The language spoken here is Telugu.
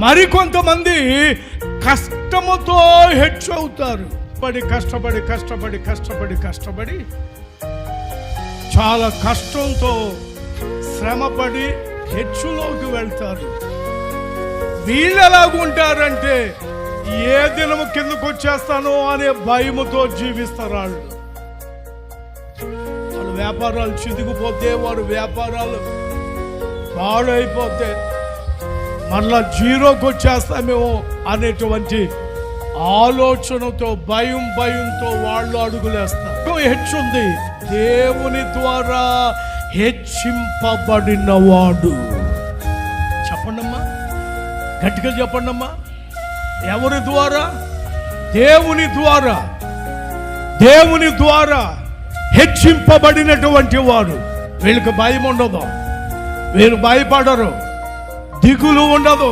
మరికొంతమంది కష్టముతో హెచ్చవుతారు. కష్టపడి చాలా కష్టంతో శ్రమపడి హెచ్చులోకి వెళ్తారు. వీళ్ళు ఎలాగుంటారంటే ఏ దినము కిందకు వచ్చేస్తానో అనే భయముతో జీవిస్తారు. వాళ్ళ వ్యాపారాలు చిదిగిపోతే, వారి వ్యాపారాలు పాడైపోతే మళ్ళా జీరోకి వచ్చేస్తామేమో అనేటువంటి ఆలోచనతో భయంతో వాళ్ళు అడుగులేస్తారు. హెచ్చుంది, దేవుని ద్వారా హెచ్చింపబడినవాడు. చెప్పండమ్మా, గట్టిగా చెప్పండమ్మా. ఎవరి ద్వారా? దేవుని ద్వారా హెచ్చింపబడినటువంటి వాడు. వీళ్ళకి భయం ఉండదు, వీళ్ళు భయపడరు, దిగులు ఉండదు.